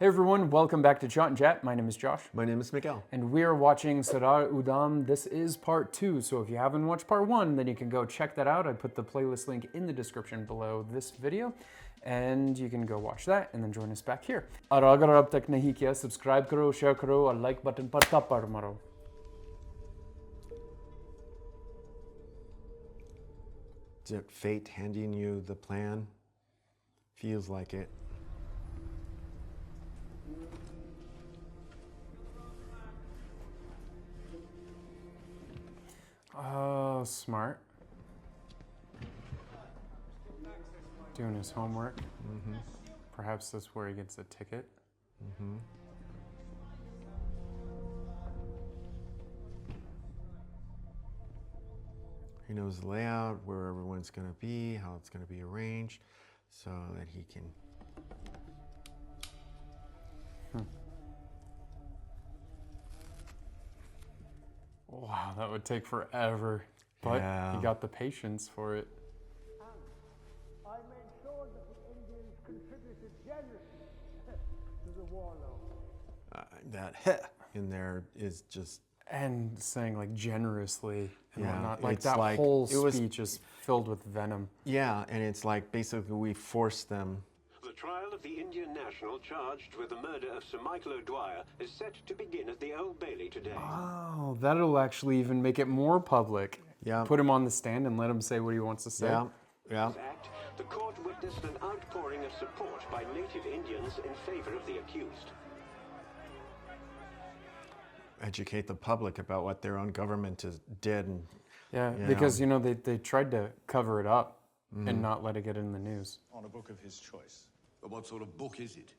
Hey everyone, welcome back to ChaatNChat. My name is Josh. My name is Miguel. And we are watching Sardar Udham. This is part 2, so if you haven't watched part 1, then you can go check that out. I put the playlist link in the description below this video, and you can go watch that and then join us back here. और अगर अब तक नहीं किया, subscribe करो, share करो और like button पर थप्पड़ मारो. Is it fate handing you the plan? Feels like it. Oh, smart. Doing his homework. Mm-hmm. Perhaps that's where he gets a ticket. Mm-hmm. He knows the layout, where everyone's going to be, how it's going to be arranged, so that he can... Wow, that would take forever, but he got the patience for it. I made sure that the Indians contributed generously to the war loan. That heh in there is just... And saying like generously and whatnot. Like it's that like, whole speech is filled with venom. Yeah, and it's like basically we forced them. The trial of the Indian national charged with the murder of Sir Michael O'Dwyer is set to begin at the Old Bailey today. Oh, that'll actually even make it more public. Yeah. Put him on the stand and let him say what he wants to say. Yeah, yeah. In fact, the court witnessed an outpouring of support by native Indians in favor of the accused. Educate the public about what their own government did. And, yeah, because, you know, they tried to cover it up and not let it get in the news. On a book of his choice. But what sort of book is it?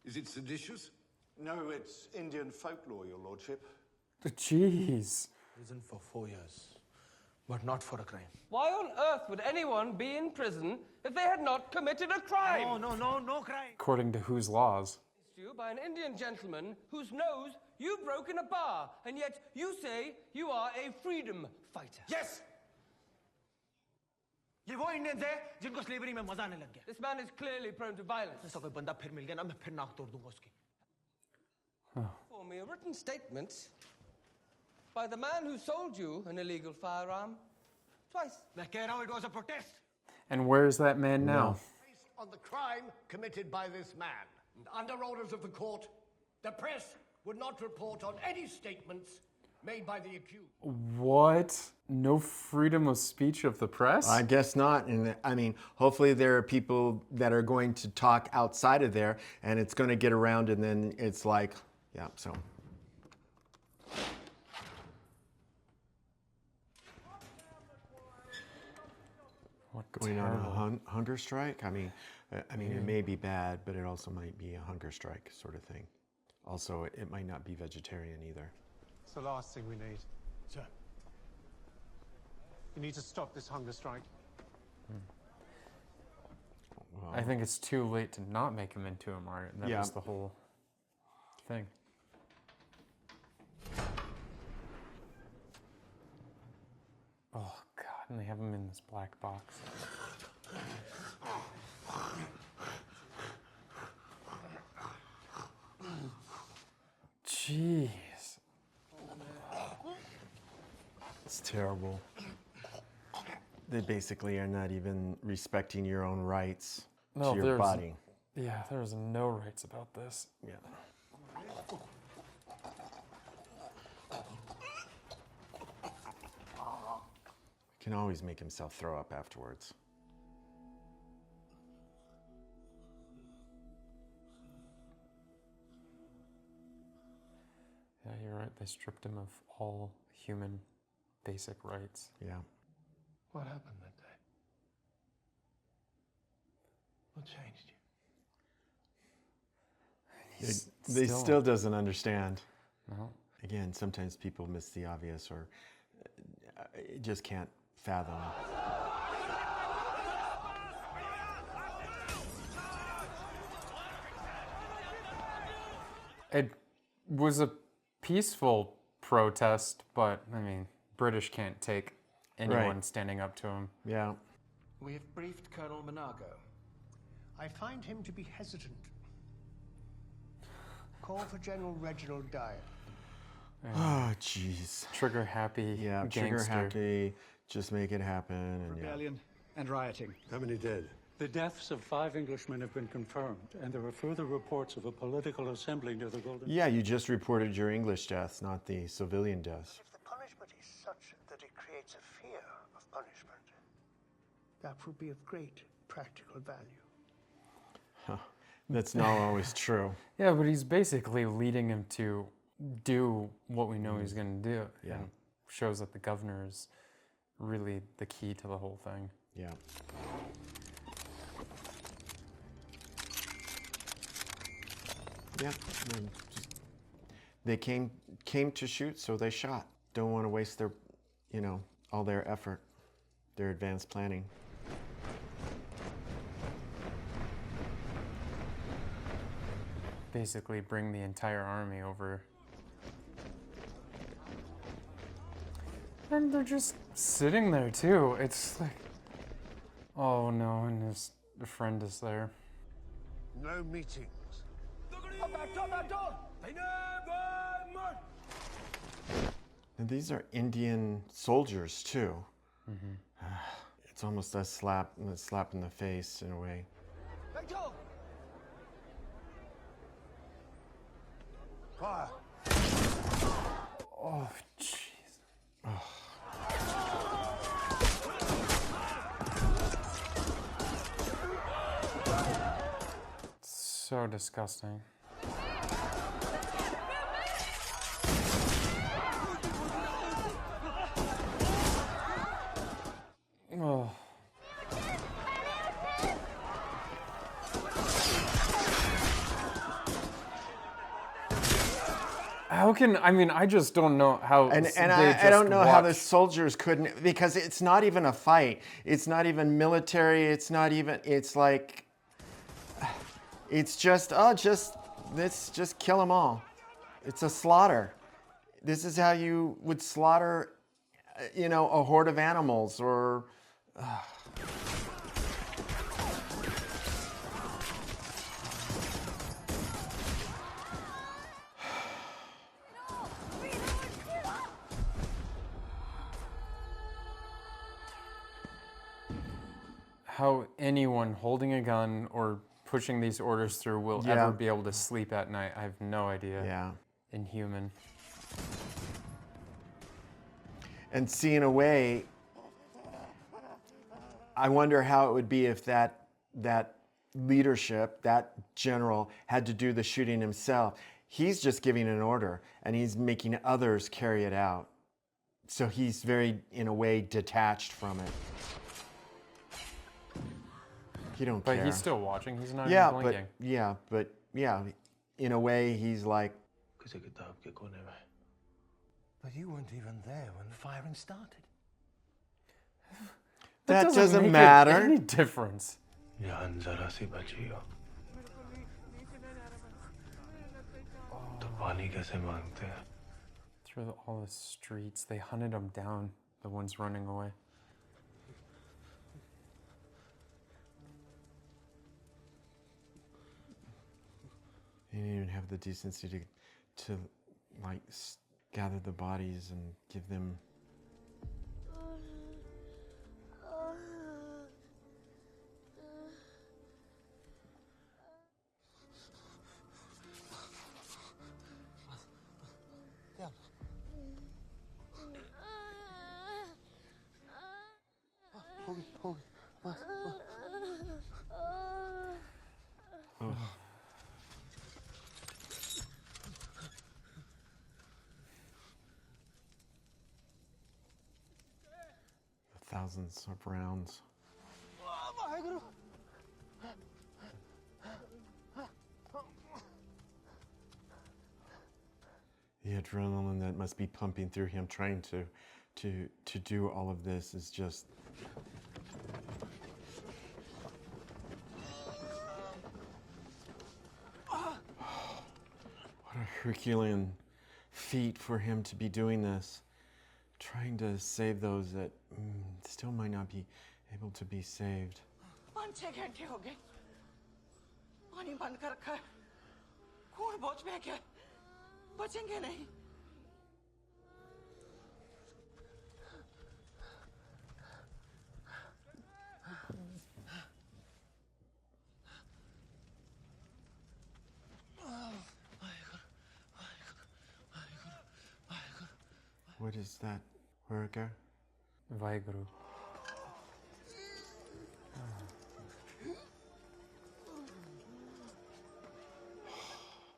Is it seditious? No, it's Indian folklore, your lordship. Jeez. Prison for 4 years, but not for a crime. Why on earth would anyone be in prison if they had not committed a crime? No crime. According to whose laws? You by an Indian gentleman whose nose you broke in a bar, and yet you say you are a freedom fighter. Yes. ये वो Indians है जिनको slavery में मजा आने लग गया. This man is clearly prone to violence. ऐसा कोई बंदा फिर मिल गया ना मैं फिर नाक तोड़ दूंगा उसकी. For me, a written statement by the man who sold you an illegal firearm twice. मैं कह रहा हूँ it was a protest. And where's that man now? Based on the crime committed by this man, and under orders of the court, the press would not report on any statements made by the accused. What? No freedom of speech of the press? I guess not. And I mean, hopefully there are people that are going to talk outside of there and it's going to get around and then it's like, yeah, so. What Going on a hunger strike? I mean, it may be bad, but it also might be a hunger strike sort of thing. Also, it might not be vegetarian either. It's the last thing we need. Sir. We need to stop this hunger strike. Well, I think it's too late to not make him into a martyr. That was the whole thing. Oh, God, and they have him in this black box. Jeez. It's terrible. They basically are not even respecting your own rights to your body. Yeah, there's no rights about this. Yeah. Can always make himself throw up afterwards. Yeah, you're right. They stripped him of all human basic rights. Yeah. What happened that day? What changed you? They still doesn't understand. No. Again, sometimes people miss the obvious or just can't fathom. It was a peaceful protest, but I mean, British can't take anyone standing up to him. Yeah. We have briefed Colonel Monago. I find him to be hesitant. Call for General Reginald Dyer. Oh, jeez. Trigger happy Yeah, gangster. trigger happy. Just make it happen. And Rebellion and rioting. How many dead? The deaths of 5 Englishmen have been confirmed, and there are further reports of a political assembly near the Golden... Yeah, you just reported your English deaths, not the civilian deaths. If the punishment is such that it creates a fear of punishment, that would be of great practical value. That's not always true. Yeah, but he's basically leading him to do what we know he's going to do. Yeah. And shows that the governor is really the key to the whole thing. Yeah. Yeah. They came to shoot, so they shot. Don't want to waste their, all their effort, their advanced planning. Basically bring the entire army over. And they're just sitting there too. It's like, oh no, and his friend is there. No meetings. And these are Indian soldiers too. Mm-hmm. It's almost a slap in the face in a way. Fire. Oh, jeez. Oh. So disgusting. Oh. How can, I just don't know how. And I don't know how the soldiers couldn't, because it's not even a fight. It's not even military. It's not even, it's like, it's just, let's just kill them all. It's a slaughter. This is how you would slaughter, a horde of animals or... How anyone holding a gun or pushing these orders through will ever be able to sleep at night, I have no idea. Yeah. Inhuman. And see, in a way, I wonder how it would be if that leadership, that general, had to do the shooting himself. He's just giving an order, and he's making others carry it out. So he's very, in a way, detached from it. He don't care. But he's still watching. He's not even blinking. But in a way, he's like... But you weren't even there when the firing started. That doesn't make matter. Any difference. Through all the streets, they hunted them down, the ones running away. He didn't even have the decency to like gather the bodies and give them. Thousands of rounds. The adrenaline that must be pumping through him trying to do all of this is just... What a Herculean feat for him to be doing this. Trying to save those that still might not be able to be saved. 5-6 घंटे हो गए पानी बंद कर रखा है कौन बहुत सोच में क्या बचेंगे नहीं What is that? Burger? Vaheguru.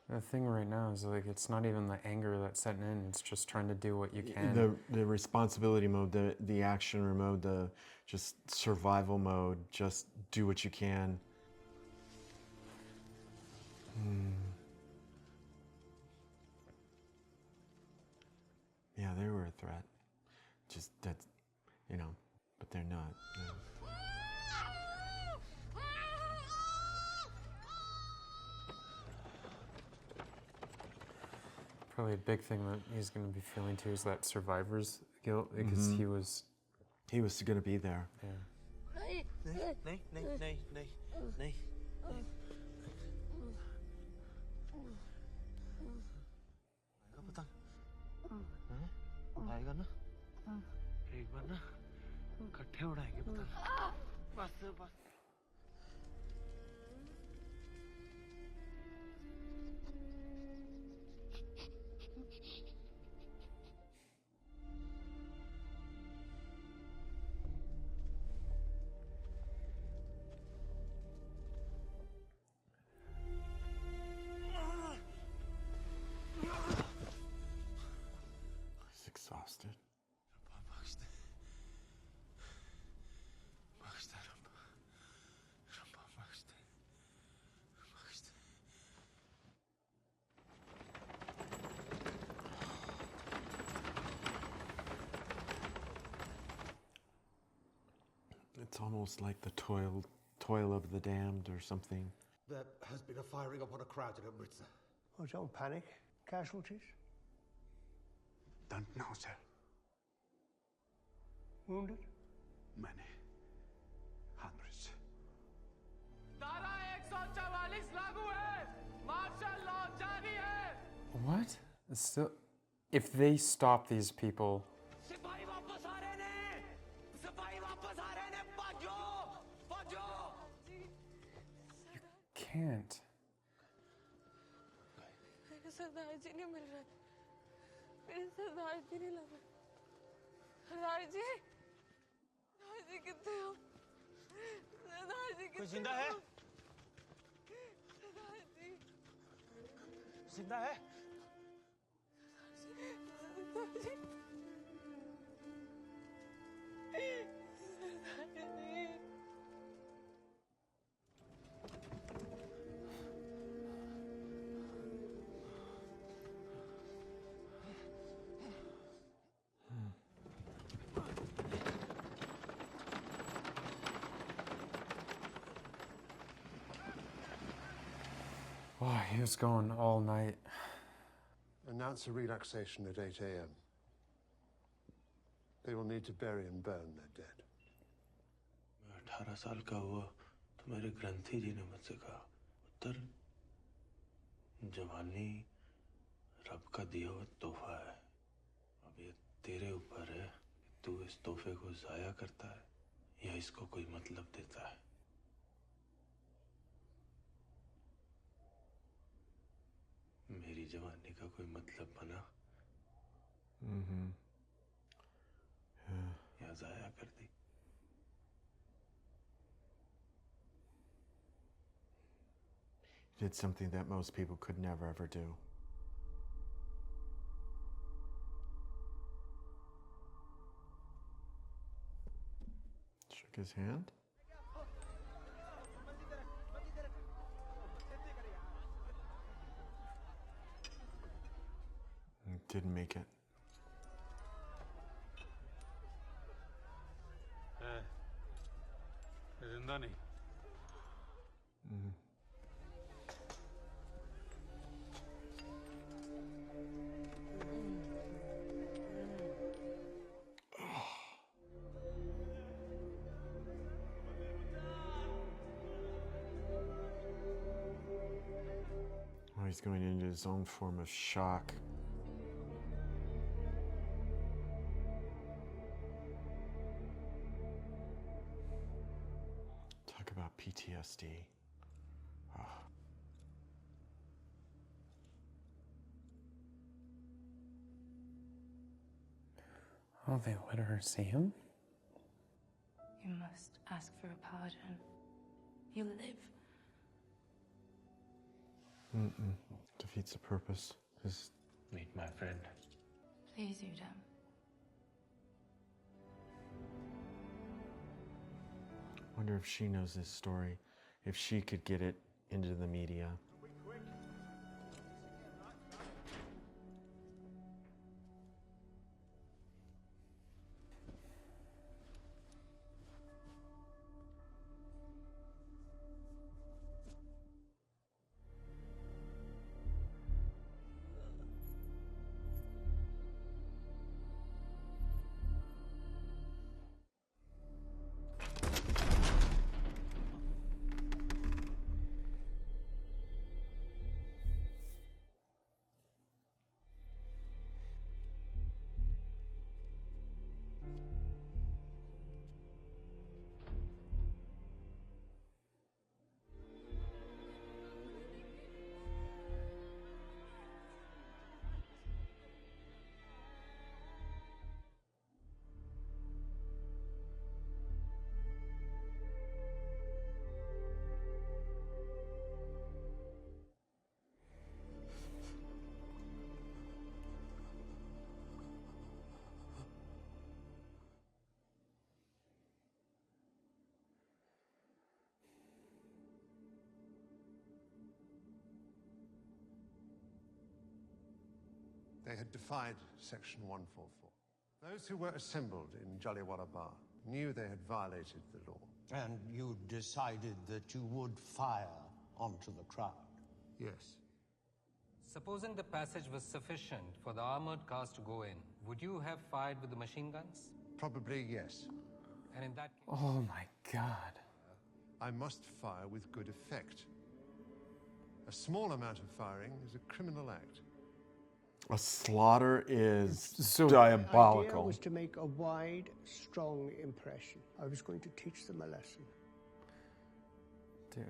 The thing right now is like it's not even the anger that's setting in, it's just trying to do what you can. The responsibility mode, the action mode, the just survival mode, just do what you can. Yeah, they were a threat. Just that's, you know, but they're not. Probably a big thing that he's going to be feeling too is that survivor's guilt because he was going to be there. Yeah. आएगा ना एक बार ना इकट्ठे उड़ाएंगे पतंग बस बस Exhausted. It's almost like the toil of the damned or something. There has been a firing upon a crowd in Amritsar. Oh, don't panic. Casualties? Don't know, sir. Wounded? Many. Hundreds. What? Still, if they stop these people. You can't. सरदार जी नहीं मिल रहे मेरे सरदार जी नहीं लग रहे सरदार जी कितने हो सरदार जी कोई जिंदा है सरदार जी जिंदा है Oh, he was going all night. Announce a relaxation at 8 a.m. They will need to bury and burn their dead. मैं 18 साल का हुआ तो मेरे ग्रंथी जी ने मुझसे कहा उत्तर जवानी रब का दिया हुआ तोहफा है अब ये तेरे ऊपर है कि तू इस तोहफे को जाया करता है या इसको कोई मतलब देता है मेरी जवानी का कोई मतलब बना या जाया कर दी Did something that most people could never ever do. Shook his hand. Didn't make it. जिंदा नहीं he's going into his own form of shock. Talk about PTSD. Oh. Oh, they let her see him? You must ask for a pardon. You live. Defeats the purpose. Meet my friend. Please, Udham. Wonder if she knows this story, if she could get it into the media. They had defied Section 144. Those who were assembled in Jallianwala Bagh knew they had violated the law. And you decided that you would fire onto the crowd? Yes. Supposing the passage was sufficient for the armored cars to go in, would you have fired with the machine guns? Probably yes. And in that case... Oh my God. I must fire with good effect. A small amount of firing is a criminal act. A slaughter is so diabolical. The idea was to make a wide, strong impression. I was going to teach them a lesson. Dude,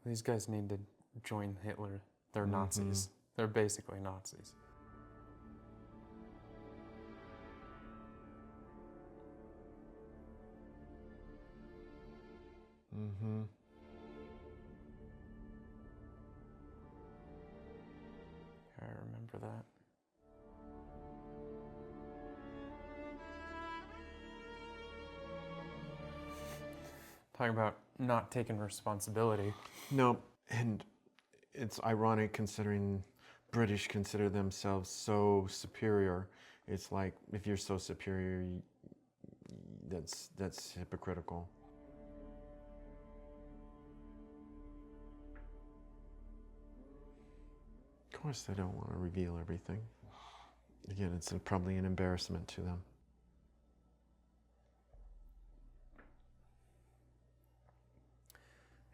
these guys need to join Hitler. They're Nazis. They're basically Nazis. I remember that. Talking about not taking responsibility. No, and it's ironic considering British consider themselves so superior. It's like, if you're so superior, that's hypocritical. Of course, they don't want to reveal everything. Again, it's probably an embarrassment to them.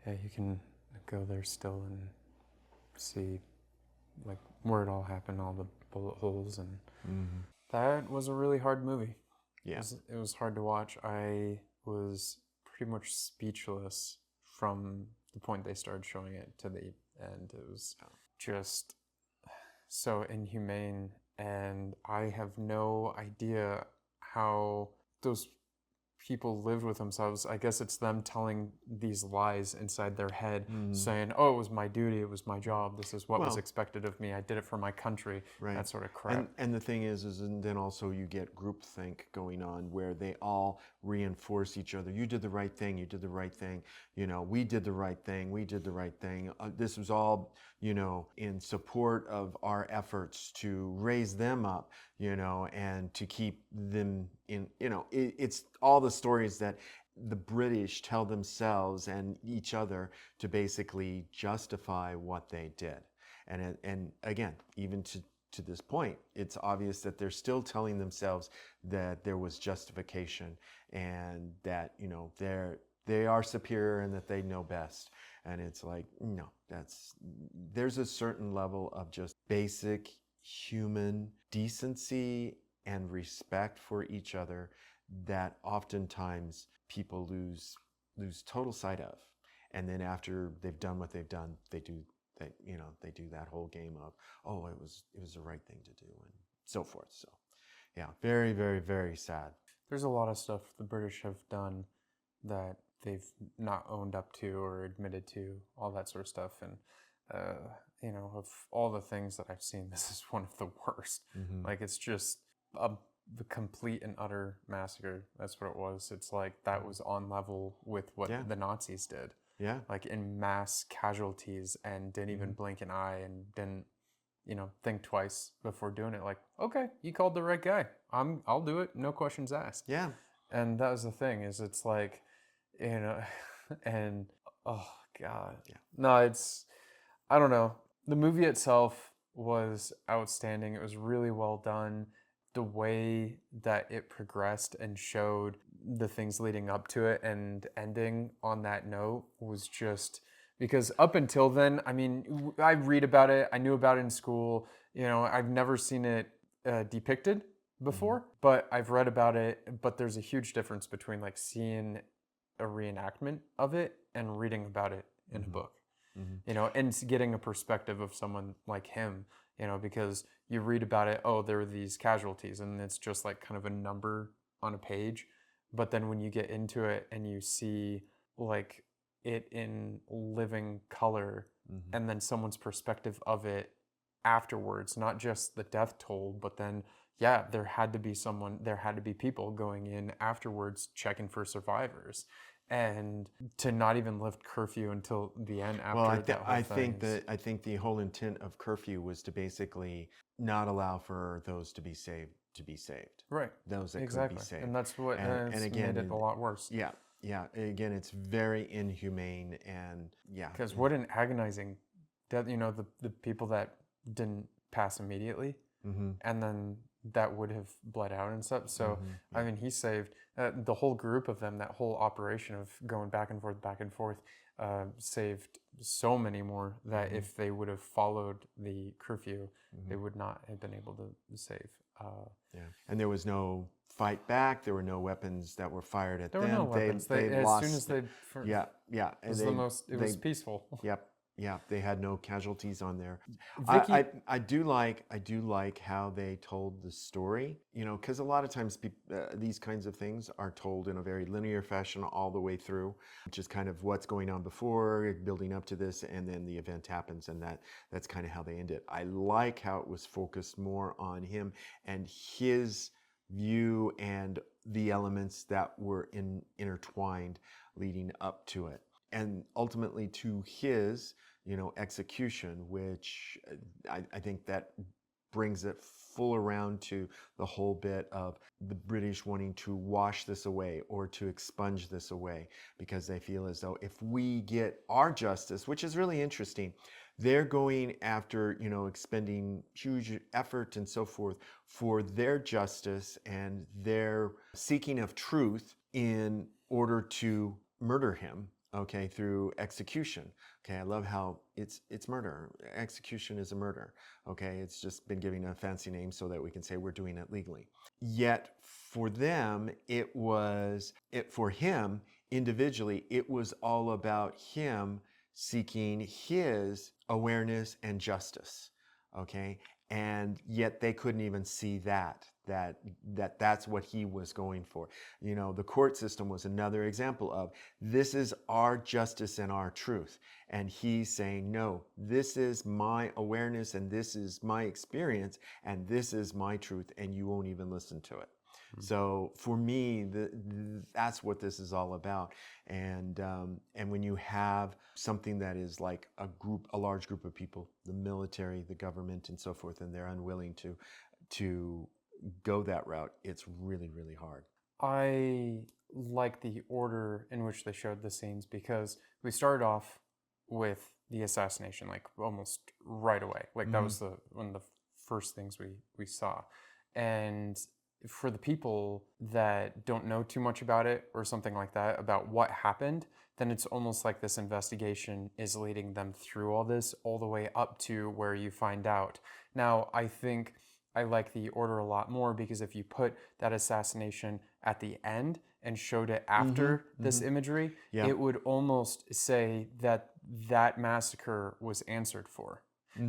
Yeah, you can go there still and see like where it all happened, all the bullet holes, and that was a really hard movie. Yeah, it was hard to watch. I was pretty much speechless from the point they started showing it to the end. It was just so inhumane, and I have no idea how those people lived with themselves. I guess it's them telling these lies inside their head, saying, oh, it was my duty, it was my job, this is what was expected of me, I did it for my country, that sort of crap. And the thing is and then also you get groupthink going on where they all reinforce each other. You did the right thing, you did the right thing, you know, we did the right thing, we did the right thing. This was all, you know, in support of our efforts to raise them up, you know, and to keep them in, you know, it's all the stories that the British tell themselves and each other to basically justify what they did. And again, even to this point, it's obvious that they're still telling themselves that there was justification and that, you know, they are superior and that they know best. And it's like, no, there's a certain level of just basic human decency and respect for each other that oftentimes people lose total sight of. And then after they've done what they've done, they do that whole game of, oh, it was the right thing to do and so forth. So yeah, very, very, very sad. There's a lot of stuff the British have done that they've not owned up to or admitted to, all that sort of stuff. And, of all the things that I've seen, this is one of the worst. Mm-hmm. Like, it's just the complete and utter massacre. That's what it was. It's like that was on level with what the Nazis did. Yeah. Like in mass casualties, and didn't even blink an eye and didn't, think twice before doing it. Like, okay, you called the right guy. I'll do it. No questions asked. Yeah. And that was the thing, is it's like, and oh God. Yeah. No, I don't know. The movie itself was outstanding. It was really well done. The way that it progressed and showed the things leading up to it and ending on that note was just, because up until then, I mean, I read about it, I knew about it in school, I've never seen it depicted before, but I've read about it. But there's a huge difference between like seeing a reenactment of it and reading about it in a book, and getting a perspective of someone like him, because you read about it, oh, there were these casualties, and it's just like kind of a number on a page. But then when you get into it and you see like it in living color, and then someone's perspective of it afterwards, not just the death toll, but then, there had to be people going in afterwards checking for survivors. And to not even lift curfew until the end after I think the whole intent of curfew was to basically not allow for those to be saved. Right. Those that exactly. could be saved. And that's what and again, made it a lot worse. Yeah. Yeah. Again, it's very inhumane, and Because what an agonizing death, the people that didn't pass immediately, and then that would have bled out and stuff. So, I mean, he saved the whole group of them, that whole operation of going back and forth, saved so many more that if they would have followed the curfew, they would not have been able to save. And there was no fight back. There were no weapons that were fired at them. There were no weapons. They lost, as soon as it was peaceful. Yep. Yeah, they had no casualties on there. Vicky, I do like how they told the story, because a lot of times these kinds of things are told in a very linear fashion all the way through, just kind of what's going on before, building up to this, and then the event happens, and that's kind of how they end it. I like how it was focused more on him and his view and the elements that were intertwined leading up to it, and ultimately to his execution, which I think that brings it full around to the whole bit of the British wanting to wash this away or to expunge this away, because they feel as though if we get our justice, which is really interesting, they're going after, expending huge effort and so forth for their justice and their seeking of truth in order to murder him, through execution. I love how it's murder. Execution is a murder. It's just been given a fancy name so that we can say we're doing it legally. Yet for them, for him individually, it was all about him seeking his awareness and justice. And yet they couldn't even see that's what he was going for. The court system was another example of, this is our justice and our truth. And he's saying, no, this is my awareness and this is my experience and this is my truth, and you won't even listen to it. So for me, that's what this is all about. And when you have something that is like a large group of people, the military, the government, and so forth, and they're unwilling to go that route, it's really, really hard. I like the order in which they showed the scenes, because we started off with the assassination, like almost right away. Like that was one of the first things we saw. And for the people that don't know too much about it or something like that, about what happened, then it's almost like this investigation is leading them through all this, all the way up to where you find out. Now, I think I like the order a lot more, because if you put that assassination at the end and showed it after this imagery, it would almost say that that massacre was answered for.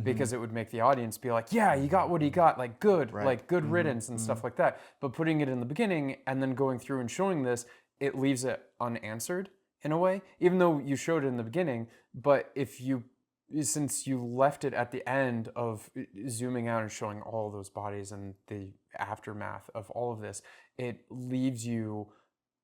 Because it would make the audience be like, yeah, he got what he got, like good, like good riddance and stuff like that. But putting it in the beginning and then going through and showing this, it leaves it unanswered in a way, even though you showed it in the beginning. But since you left it at the end of zooming out and showing all those bodies and the aftermath of all of this, it leaves you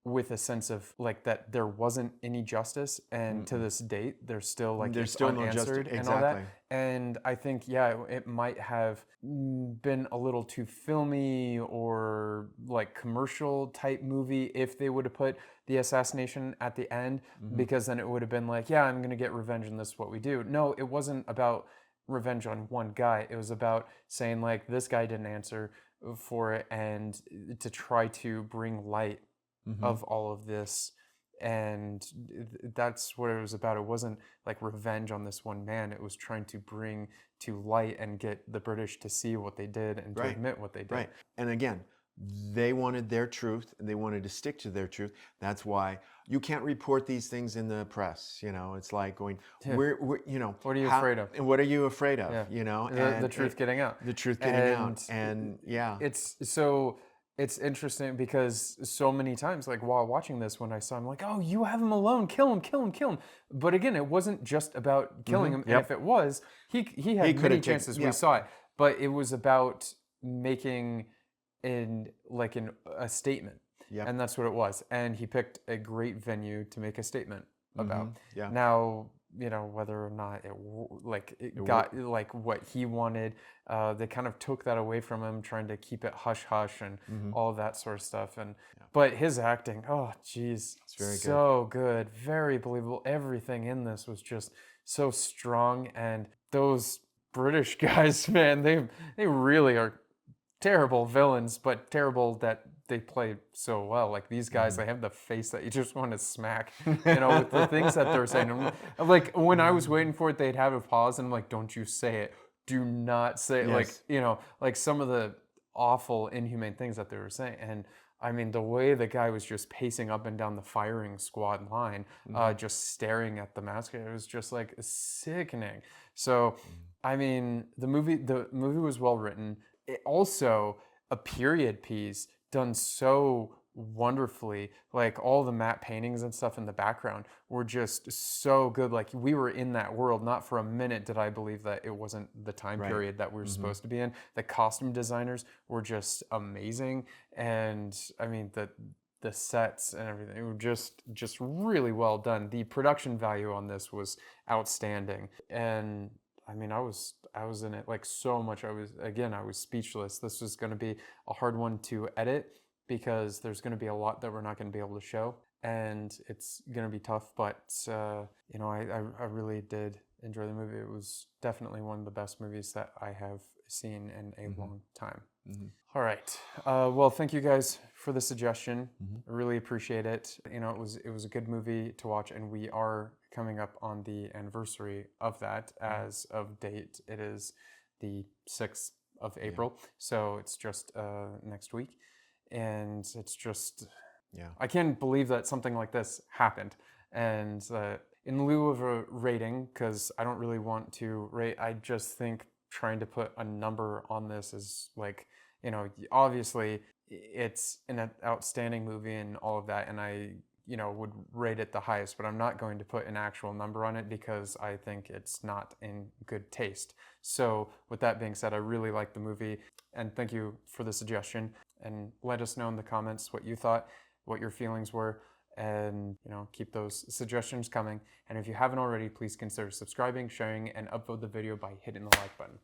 with a sense of like that there wasn't any justice, and to this date there's still like there's still no justice, and all that. And I think it might have been a little too filmy or like commercial type movie if they would have put the assassination at the end, because then it would have been like, yeah, I'm gonna get revenge and this is what we do. No, it wasn't about revenge on one guy. It was about saying like, this guy didn't answer for it, and to try to bring light of all of this. And that's what it was about. It wasn't like revenge on this one man. It was trying to bring to light and get the British to see what they did and to admit what they did. Right. And again, they wanted their truth, and they wanted to stick to their truth. That's why you can't report these things in the press. You know, it's like going, we're you know, what are you afraid of? And what are you afraid of? You know, the truth getting out. The truth getting out. And It's interesting because so many times, like while watching this, when I saw him, like, oh, you have him alone, kill him, kill him, kill him. But again, it wasn't just about killing him. And if it was, he had many chances. We saw it, but it was about making a statement. And that's what it was. And he picked a great venue to make a statement about. Now, you know, whether or not it got like what he wanted, they kind of took that away from him, trying to keep it hush hush and all of that sort of stuff. And but his acting, oh geez, it's very so good, very believable. Everything in this was just so strong. And those British guys, man, they really are terrible villains, but terrible that they play so well. Like these guys, they have the face that you just want to smack, you know, with the things that they're saying. Like when I was waiting for it, they'd have a pause and I'm like, don't you say it. Do not say it. Like, you know, like some of the awful, inhumane things that they were saying. And I mean, the way the guy was just pacing up and down the firing squad line, just staring at the massacre, it was just like sickening. So, I mean, the movie was well written. It also a period piece done so wonderfully. Like all the matte paintings and stuff in the background were just so good. Like we were in that world. Not for a minute did I believe that it wasn't the time period that we were supposed to be in. The costume designers were just amazing. And I mean, the sets and everything were just really well done. The production value on this was outstanding. And I mean, I was in it like so much. I was speechless. This was going to be a hard one to edit because there's going to be a lot that we're not going to be able to show, and it's going to be tough. But you know, I really did enjoy the movie. It was definitely one of the best movies that I have seen in a long time. All right. Well, thank you guys for the suggestion. I really appreciate it. You know, it was a good movie to watch, and we are coming up on the anniversary of that. As of date, it is the 6th of April. So it's just next week. And it's just, I can't believe that something like this happened. And in lieu of a rating, because I don't really want to rate, I just think trying to put a number on this is like, you know, obviously it's an outstanding movie and all of that, and I, you know, would rate it the highest, but I'm not going to put an actual number on it because I think it's not in good taste. So with that being said, I really like the movie, and thank you for the suggestion, and let us know in the comments what you thought, what your feelings were, and, you know, keep those suggestions coming. And if you haven't already, please consider subscribing, sharing, and upvote the video by hitting the like button.